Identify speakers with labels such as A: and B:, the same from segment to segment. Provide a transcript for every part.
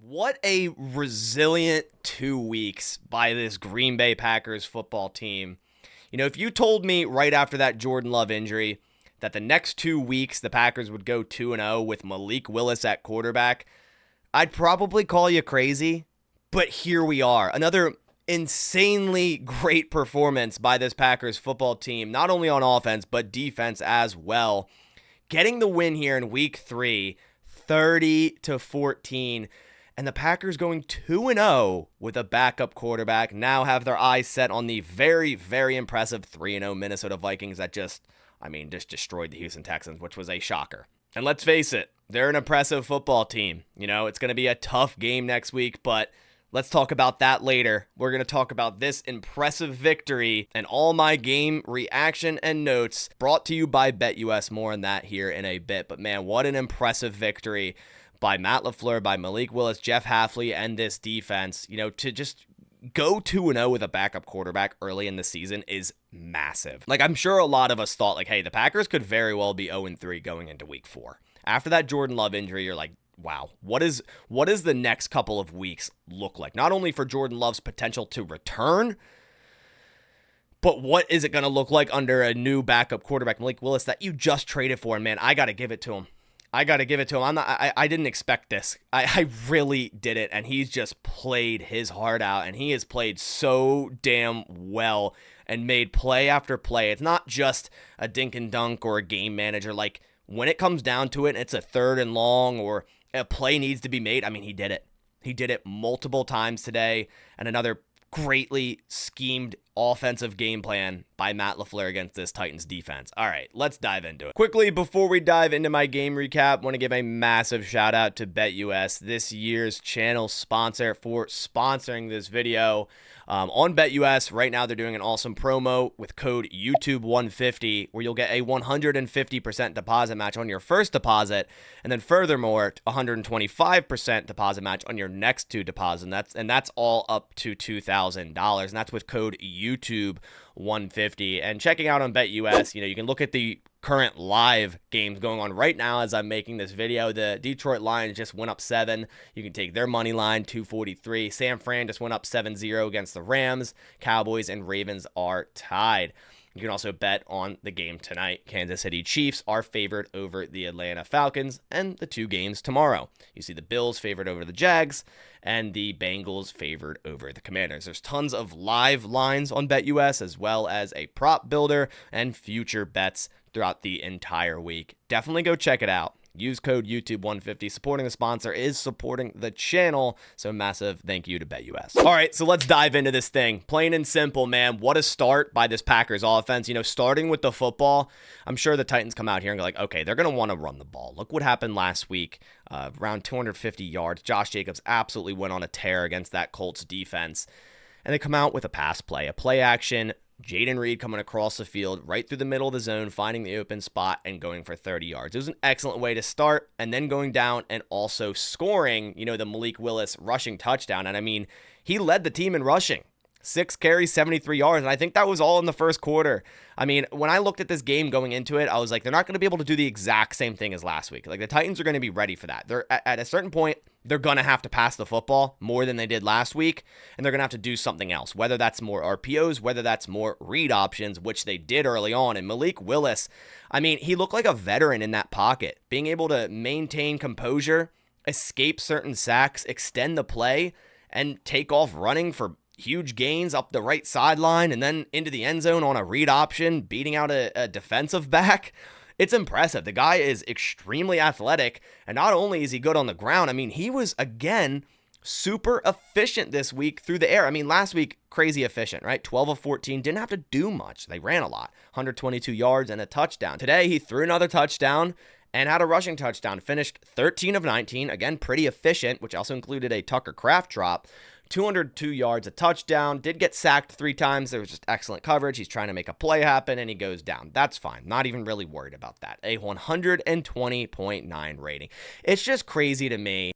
A: What a resilient 2 weeks by this Green Bay Packers football team. You know, if you told me right after that Jordan Love injury that the next 2 weeks the Packers would go 2-0 with Malik Willis at quarterback, I'd probably call you crazy. But here we are. Another insanely great performance by this Packers football team, not only on offense, but defense as well. Getting the win here in week 3, 30-14. And the Packers going 2-0 with a backup quarterback now have their eyes set on the very, very impressive 3-0 Minnesota Vikings that just destroyed the Houston Texans, which was a shocker. And let's face it, they're an impressive football team. You know, it's going to be a tough game next week, but let's talk about that later. We're going to talk about this impressive victory and all my game reaction and notes brought to you by BetUS. More on that here in a bit. But man, what an impressive victory by Matt LaFleur, by Malik Willis, Jeff Hafley, and this defense. You know, to just go 2-0 with a backup quarterback early in the season is massive. Like, I'm sure a lot of us thought, like, hey, the Packers could very well be 0-3 going into week 4. After that Jordan Love injury, you're like, wow, what is the next couple of weeks look like? Not only for Jordan Love's potential to return, but what is it going to look like under a new backup quarterback, Malik Willis, that you just traded for? And man, I got to give it to him. I didn't expect this. I really didn't. And he's just played his heart out. And he has played so damn well and made play after play. It's not just a dink and dunk or a game manager. Like, when it comes down to it, and it's a 3rd and long or a play needs to be made, I mean, he did it. He did it multiple times today. And another greatly schemed offensive game plan by Matt LaFleur against this Titans defense. All right, let's dive into it. Quickly, before we dive into my game recap, I want to give a massive shout out to BetUS, this year's channel sponsor, for sponsoring this video. On BetUS, right now they're doing an awesome promo with code YouTube150 where you'll get a 150% deposit match on your first deposit, and then furthermore, 125% deposit match on your next 2 deposits, and that's all up to $2,000, and that's with code YouTube150. And checking out on BetUS, you know, you can look at the current live games going on right now as I'm making this video. The Detroit Lions just went up 7. You can take their money line, 243. San Fran just went up 7-0 against the Rams. Cowboys and Ravens are tied. You can also bet on the game tonight. Kansas City Chiefs are favored over the Atlanta Falcons, and the 2 games tomorrow. You see the Bills favored over the Jags, and the Bengals favored over the Commanders. There's tons of live lines on BetUS, as well as a prop builder and future bets throughout the entire week. Definitely go check it out. Use code YouTube150. Supporting the sponsor is supporting the channel, so massive thank you to BetUS. All right, so let's dive into this thing. Plain and simple, man. What a start by this Packers offense. You know, starting with the football, I'm sure the Titans come out here and go like, okay, they're going to want to run the ball. Look what happened last week, around 250 yards. Josh Jacobs absolutely went on a tear against that Colts defense. And they come out with a pass play, a play action. Jaden Reed coming across the field right through the middle of the zone, finding the open spot and going for 30 yards. It was an excellent way to start, and then going down and also scoring, you know, the Malik Willis rushing touchdown. And I mean, he led the team in rushing. 6 carries, 73 yards, and I think that was all in the first quarter. I mean, when I looked at this game going into it, I was like, they're not going to be able to do the exact same thing as last week. Like, the Titans are going to be ready for that. They're at a certain point, they're going to have to pass the football more than they did last week, and they're going to have to do something else, whether that's more RPOs, whether that's more read options, which they did early on. And Malik Willis, I mean, he looked like a veteran in that pocket, being able to maintain composure, escape certain sacks, extend the play, and take off running for huge gains up the right sideline and then into the end zone on a read option, beating out a defensive back. It's impressive. The guy is extremely athletic, and not only is he good on the ground, I mean, he was, again, super efficient this week through the air. I mean, last week, crazy efficient, right? 12 of 14, didn't have to do much. They ran a lot, 122 yards and a touchdown. Today, he threw another touchdown and had a rushing touchdown, finished 13 of 19, again, pretty efficient, which also included a Tucker Kraft drop. 202 yards, a touchdown, did get sacked 3 times. There was just excellent coverage. He's trying to make a play happen, and he goes down. That's fine. Not even really worried about that. A 120.9 rating. It's just crazy to me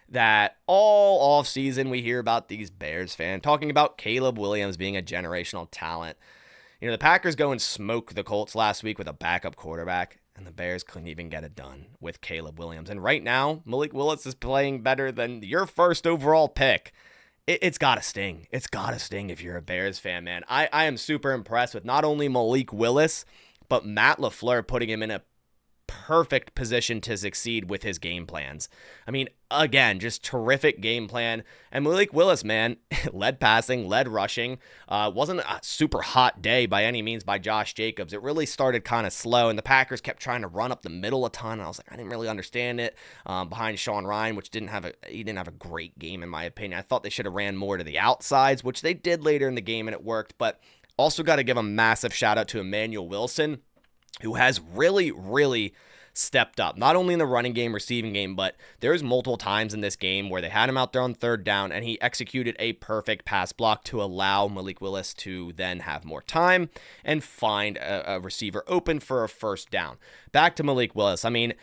A: that all offseason we hear about these Bears fans talking about Caleb Williams being a generational talent. You know, the Packers go and smoke the Colts last week with a backup quarterback. And the Bears couldn't even get it done with Caleb Williams. And right now, Malik Willis is playing better than your first overall pick. It's got to sting. It's got to sting if you're a Bears fan, man. I am super impressed with not only Malik Willis, but Matt LaFleur putting him in a perfect position to succeed with his game plans. I mean, again, just terrific game plan. And Malik Willis, man, led passing, led rushing. Wasn't a super hot day by any means by Josh Jacobs. It really started kind of slow, and the Packers kept trying to run up the middle a ton. And I was like, I didn't really understand it. Behind Sean Ryan, which didn't have a great game in my opinion. I thought they should have ran more to the outsides, which they did later in the game, and it worked. But also got to give a massive shout out to Emmanuel Wilson, who has really stepped up, not only in the running game, receiving game, but there's multiple times in this game where they had him out there on third down and he executed a perfect pass block to allow Malik Willis to then have more time and find a receiver open for a first down. Back to Malik Willis. I mean,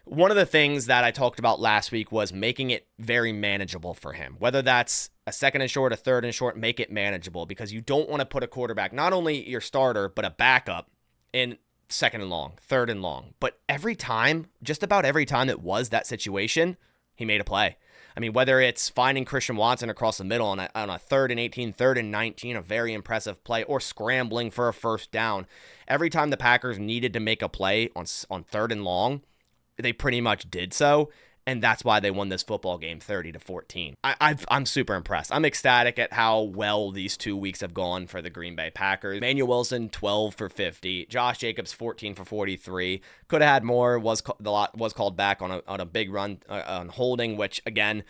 A: one of the things that I talked about last week was making it very manageable for him. Whether that's a second and short, a third and short, make it manageable, because you don't want to put a quarterback, not only your starter, but a backup, in second and long, third and long. But every time, just about every time it was that situation, he made a play. I mean, whether it's finding Christian Watson across the middle on a 3rd and 18, 3rd and 19, a very impressive play, or scrambling for a first down. Every time the Packers needed to make a play on third and long, they pretty much did so. And that's why they won this football game 30-14. I'm super impressed. I'm ecstatic at how well these 2 weeks have gone for the Green Bay Packers. Emmanuel Wilson, 12 for 50. Josh Jacobs, 14 for 43. Could have had more. Was called back on a big run on holding, which, again,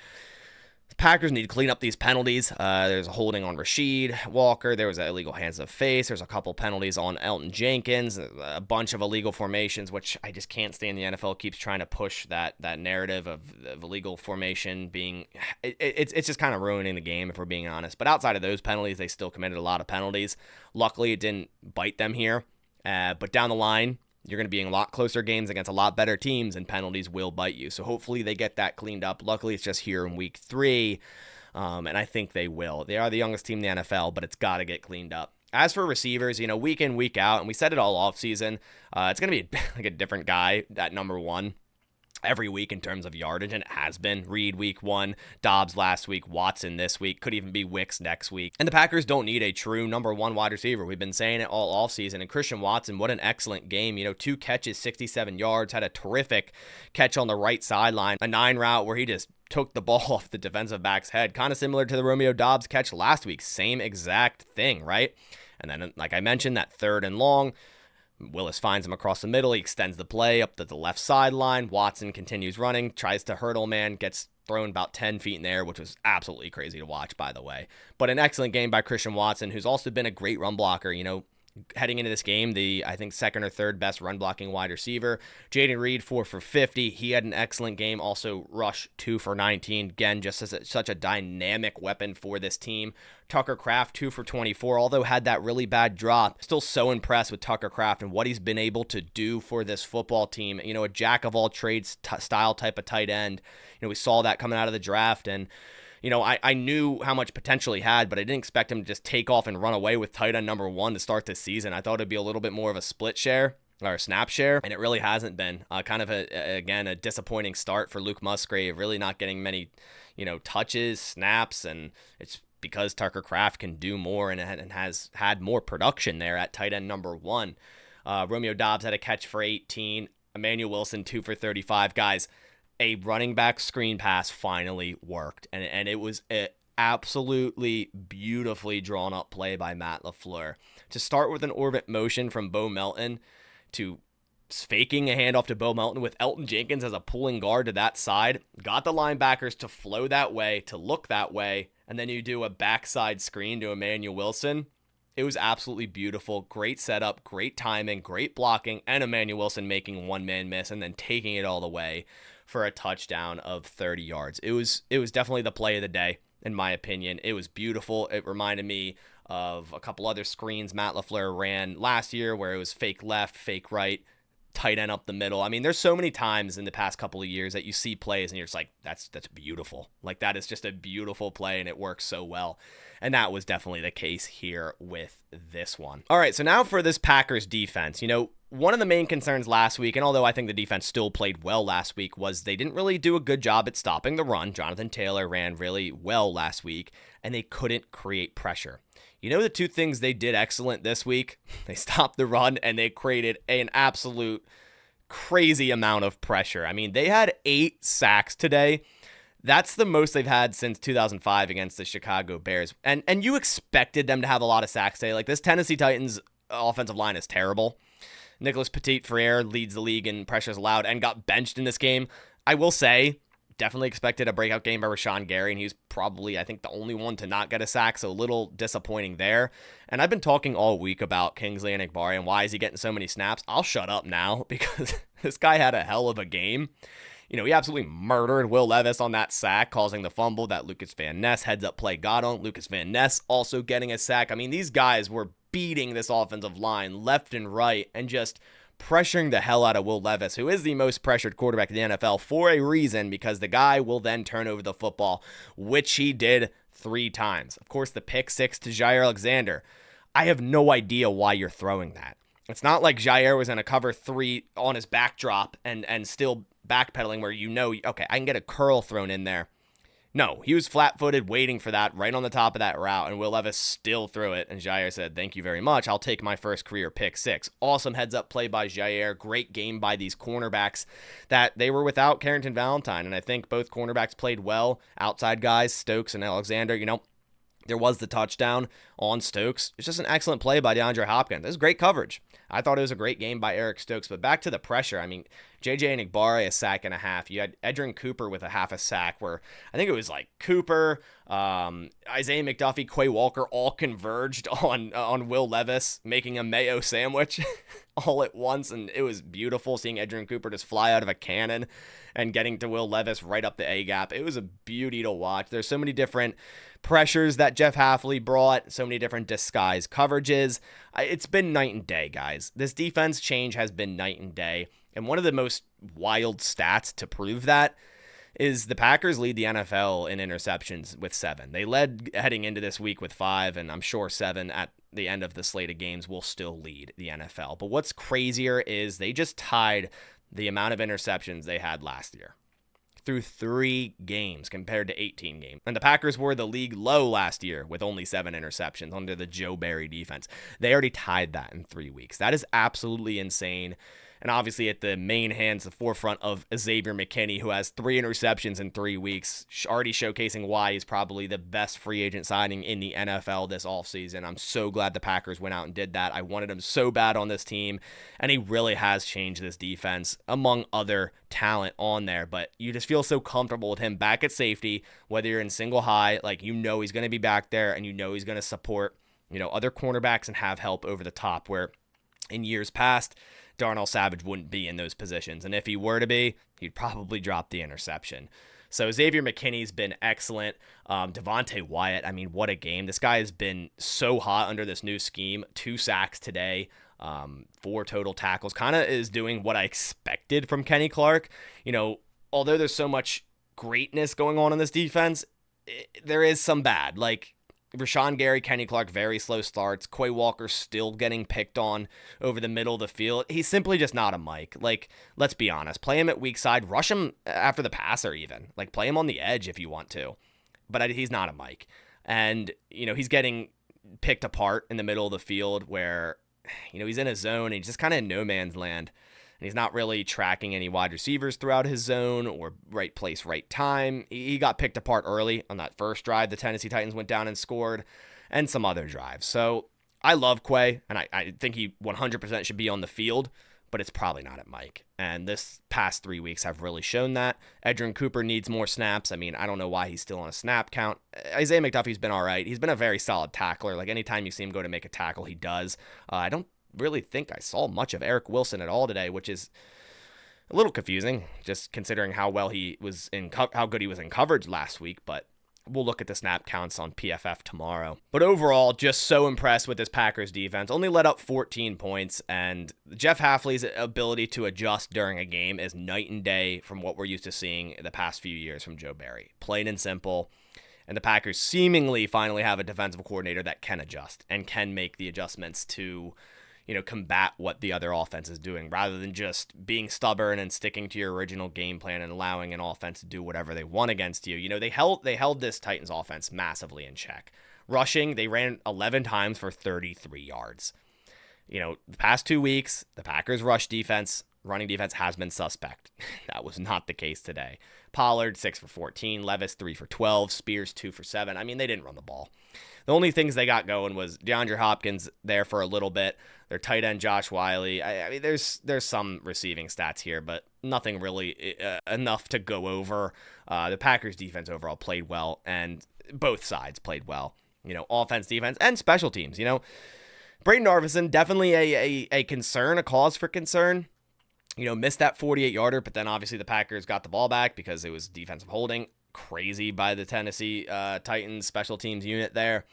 A: the Packers need to clean up these penalties. There's a holding on Rashid Walker. There was an illegal hands of face. There's a couple penalties on Elton Jenkins. A bunch of illegal formations, which I just can't stand. The NFL keeps trying to push that narrative of illegal formation being... It's just kind of ruining the game, if we're being honest. But outside of those penalties, they still committed a lot of penalties. Luckily, it didn't bite them here. But down the line, you're going to be in a lot closer games against a lot better teams, and penalties will bite you. So hopefully they get that cleaned up. Luckily, it's just here in week 3, and I think they will. They are the youngest team in the NFL, but it's got to get cleaned up. As for receivers, week in, week out, and we said it all offseason, it's going to be like a different guy at number 1 every week in terms of yardage, and it has been. Reed week 1, Dobbs last week, Watson this week, could even be Wicks next week. And the Packers don't need a true number 1 wide receiver. We've been saying it all offseason. And Christian Watson, what an excellent game. 2 catches, 67 yards, had a terrific catch on the right sideline, a 9 route where he just took the ball off the defensive back's head, kind of similar to the Romeo Dobbs catch last week. Same exact thing, right? And then, like I mentioned, that 3rd and long, Willis finds him across the middle. He extends the play up to the left sideline. Watson continues running, tries to hurdle man, gets thrown about 10 feet in the air, which was absolutely crazy to watch, by the way. But an excellent game by Christian Watson, who's also been a great run blocker. Heading into this game, I think 2nd or 3rd best run blocking wide receiver. Jaden Reed, 4 for 50. He had an excellent game. Also, Rush, 2 for 19. Again, just such a dynamic weapon for this team. Tucker Kraft, 2 for 24, although had that really bad drop. Still so impressed with Tucker Kraft and what he's been able to do for this football team. A jack of all trades style type of tight end. We saw that coming out of the draft, and I knew how much potential he had, but I didn't expect him to just take off and run away with tight end number 1 to start this season. I thought it'd be a little bit more of a split share or a snap share, and it really hasn't been. Kind of a disappointing start for Luke Musgrave, really not getting many, touches, snaps, and it's because Tucker Kraft can do more and has had more production there at tight end number 1. Romeo Dobbs had a catch for 18. Emmanuel Wilson, 2 for 35. Guys, a running back screen pass finally worked, and it was an absolutely beautifully drawn up play by Matt LaFleur. To start with an orbit motion from Bo Melton to faking a handoff to Bo Melton with Elton Jenkins as a pulling guard to that side, got the linebackers to flow that way, to look that way, and then you do a backside screen to Emmanuel Wilson. It was absolutely beautiful. Great setup, great timing, great blocking, and Emmanuel Wilson making one-man miss and then taking it all the way for a touchdown of 30 yards. It was definitely the play of the day, in my opinion. It was beautiful. It reminded me of a couple other screens Matt LaFleur ran last year where it was fake left, fake right, tight end up the middle. I mean, there's so many times in the past couple of years that you see plays and you're just like, that's beautiful. Like, that is just a beautiful play and it works so well. And that was definitely the case here with this one. All right, so now for this Packers defense. one of the main concerns last week, and although I think the defense still played well last week, was they didn't really do a good job at stopping the run. Jonathan Taylor ran really well last week, and they couldn't create pressure. You know the two things they did excellent this week? They stopped the run, and they created an absolute crazy amount of pressure. I mean, they had 8 sacks today. That's the most they've had since 2005 against the Chicago Bears. And you expected them to have a lot of sacks today. Like, this Tennessee Titans offensive line is terrible. Nicholas Petit-Frere leads the league in pressures allowed and got benched in this game. I will say, definitely expected a breakout game by Rashawn Gary, and he's probably, I think, the only one to not get a sack, so a little disappointing there. And I've been talking all week about Kingsley Enagbare and why is he getting so many snaps. I'll shut up now because this guy had a hell of a game. You know, he absolutely murdered Will Levis on that sack, causing the fumble that Lucas Van Ness heads-up play got on. Lucas Van Ness also getting a sack. I mean, these guys were beating this offensive line left and right and just pressuring the hell out of Will Levis, who is the most pressured quarterback in the NFL for a reason, because the guy will then turn over the football, which he did 3 times. Of course, the pick 6 to Jair Alexander. I have no idea why you're throwing that. It's not like Jair was in a cover 3 on his backdrop and still backpedaling where you know, okay, I can get a curl thrown in there. No, he was flat-footed waiting for that right on the top of that route, and Will Levis still threw it, and Jair said, thank you very much, I'll take my first career pick 6. Awesome heads-up play by Jair, great game by these cornerbacks that they were without Carrington Valentine, and I think both cornerbacks played well, outside guys, Stokes and Alexander, you know, there was the touchdown on Stokes. It's just an excellent play by DeAndre Hopkins. This is great coverage. I thought it was a great game by Eric Stokes, but back to the pressure. I mean, J.J. Enagbare, a sack and a half. You had Edgerrin Cooper with a half a sack where I think it was like Cooper, Isaiah McDuffie, Quay Walker all converged on Will Levis, making a mayo sandwich all at once, and it was beautiful seeing Edgerrin Cooper just fly out of a cannon and getting to Will Levis right up the A-gap. It was a beauty to watch. There's so many different pressures that Jeff Hafley brought, so many different disguise coverages. It's been night and day, guys. This defense change has been night and day, and one of the most wild stats to prove that is the Packers lead the NFL in interceptions with 7. They led heading into this week with 5, and I'm sure 7 at the end of the slate of games will still lead the NFL. But what's crazier is they just tied the amount of interceptions they had last year through 3 games compared to 18 games. And the Packers were the league low last year with only 7 interceptions under the Joe Barry defense. They already tied that in 3 weeks. That is absolutely insane. And obviously at the main hands, the forefront of Xavier McKinney, who has 3 interceptions in 3 weeks, already showcasing why he's probably the best free agent signing in the NFL this offseason. I'm so glad the Packers went out and did that. I wanted him so bad on this team, and he really has changed this defense, among other talent on there. But you just feel so comfortable with him back at safety, whether you're in single high, like you know he's going to be back there, and you know he's going to support, you know, other cornerbacks and have help over the top, where in years past, Darnell Savage wouldn't be in those positions. And if he were to be, he'd probably drop the interception. So Xavier McKinney's been excellent. Devontae Wyatt, I mean, what a game. This guy has been so hot under this new scheme. 2 sacks today, 4 total tackles. Kind of is doing what I expected from Kenny Clark. You know, although there's so much greatness going on in this defense, there is some bad. Like, Rashawn Gary, Kenny Clark, very slow starts. Quay Walker still getting picked on over the middle of the field. He's simply just not a Mike. Like, let's be honest. Play him at weak side. Rush him after the passer even. Like, play him on the edge if you want to. But he's not a Mike. And, you know, he's getting picked apart in the middle of the field where, you know, he's in a zone and he's just kind of in no man's land. And he's not really tracking any wide receivers throughout his zone or right place, right time. He got picked apart early on that first drive. The Tennessee Titans went down and scored, and some other drives. So I love Quay, and I think he 100% should be on the field, but it's probably not at Mike. And this past 3 weeks have really shown that. Edgerrin Cooper needs more snaps. I mean, I don't know why he's still on a snap count. Isaiah McDuffie's been all right. He's been a very solid tackler. Like, anytime you see him go to make a tackle, he does. I don't really think I saw much of Eric Wilson at all today, which is a little confusing, just considering how well he was how good he was in coverage last week. But we'll look at the snap counts on PFF tomorrow. But overall, just so impressed with this Packers defense. Only let up 14 points, and Jeff Hafley's ability to adjust during a game is night and day from what we're used to seeing the past few years from Joe Barry. Plain and simple. And the Packers seemingly finally have a defensive coordinator that can adjust and can make the adjustments to, combat what the other offense is doing rather than just being stubborn and sticking to your original game plan and allowing an offense to do whatever they want against you. They held this Titans offense massively in check. Rushing, they ran 11 times for 33 yards. The past 2 weeks, the Packers' running defense has been suspect. That was not the case today. Pollard, 6 for 14. Levis, 3 for 12. Spears, 2 for 7. I mean, they didn't run the ball. The only things they got going was DeAndre Hopkins there for a little bit. Their tight end, Josh Wiley. I mean, there's some receiving stats here, but nothing really enough to go over. The Packers' defense overall played well, and both sides played well. Offense, defense, and special teams. Braden Arvison, definitely a concern, a cause for concern. Missed that 48-yarder, but then obviously the Packers got the ball back because it was defensive holding. Crazy by the Tennessee Titans special teams unit there.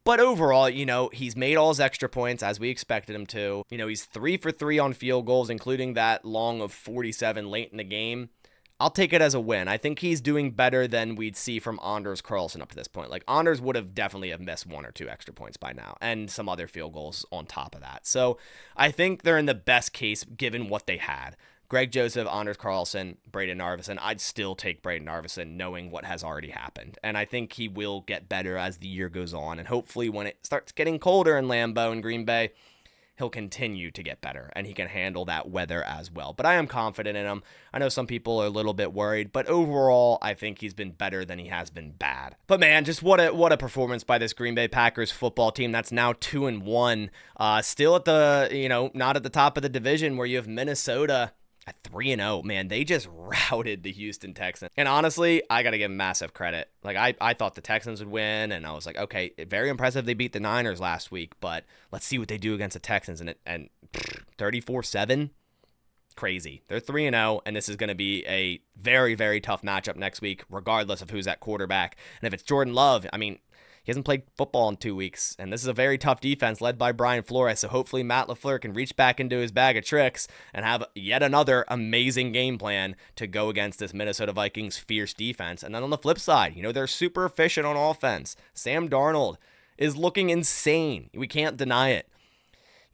A: But overall, he's made all his extra points as we expected him to. He's 3 for 3 on field goals, including that long of 47 late in the game. I'll take it as a win. I think he's doing better than we'd see from Anders Carlson up to this point. Like, Anders would have definitely missed 1 or 2 extra points by now, and some other field goals on top of that. So I think they're in the best case given what they had. Greg Joseph, Anders Carlson, Braden Arvison. I'd still take Braden Arvison knowing what has already happened. And I think he will get better as the year goes on. And hopefully when it starts getting colder in Lambeau and Green Bay, he'll continue to get better, and he can handle that weather as well. But I am confident in him. I know some people are a little bit worried, but overall, I think he's been better than he has been bad. But man, just what a performance by this Green Bay Packers football team that's now 2-1. Still at the, not at the top of the division where you have Minnesota at 3-0. Man, they just routed the Houston Texans. And honestly, I got to give them massive credit. Like, I thought the Texans would win, and I was like, okay, very impressive they beat the Niners last week, but let's see what they do against the Texans. And 34-7? Crazy. They're 3-0, and this is going to be a very, very tough matchup next week, regardless of who's at quarterback. And if it's Jordan Love, I mean, he hasn't played football in 2 weeks, and this is a very tough defense led by Brian Flores, so hopefully Matt LaFleur can reach back into his bag of tricks and have yet another amazing game plan to go against this Minnesota Vikings fierce defense. And then on the flip side, they're super efficient on offense. Sam Darnold is looking insane. We can't deny it.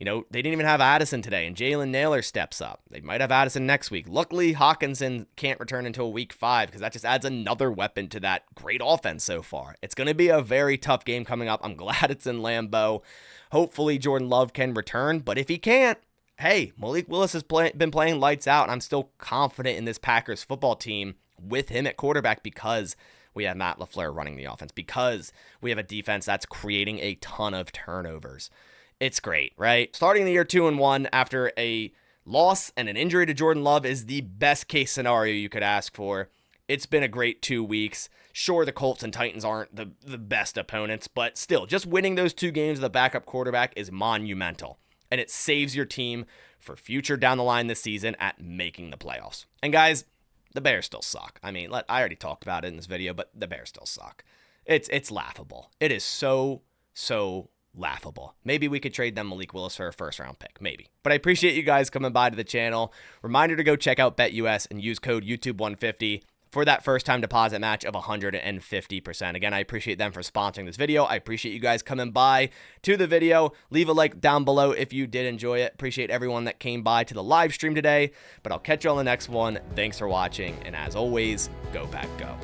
A: They didn't even have Addison today, and Jalen Nailor steps up. They might have Addison next week. Luckily, Hawkinson can't return until week 5 because that just adds another weapon to that great offense so far. It's going to be a very tough game coming up. I'm glad it's in Lambeau. Hopefully, Jordan Love can return, but if he can't, hey, Malik Willis has been playing lights out, and I'm still confident in this Packers football team with him at quarterback because we have Matt LaFleur running the offense, because we have a defense that's creating a ton of turnovers. It's great, right? Starting the year 2-1 after a loss and an injury to Jordan Love is the best case scenario you could ask for. It's been a great 2 weeks. Sure, the Colts and Titans aren't the best opponents, but still, just winning those 2 games with a backup quarterback is monumental. And it saves your team for future down the line this season at making the playoffs. And guys, the Bears still suck. I mean, I already talked about it in this video, but the Bears still suck. It's laughable. It is so laughable. Maybe we could trade them Malik Willis for a first-round pick. Maybe. But I appreciate you guys coming by to the channel. Reminder to go check out BetUS and use code YouTube150 for that first-time deposit match of 150%. Again, I appreciate them for sponsoring this video. I appreciate you guys coming by to the video. Leave a like down below if you did enjoy it. Appreciate everyone that came by to the live stream today. But I'll catch you on the next one. Thanks for watching. And as always, go Pack Go.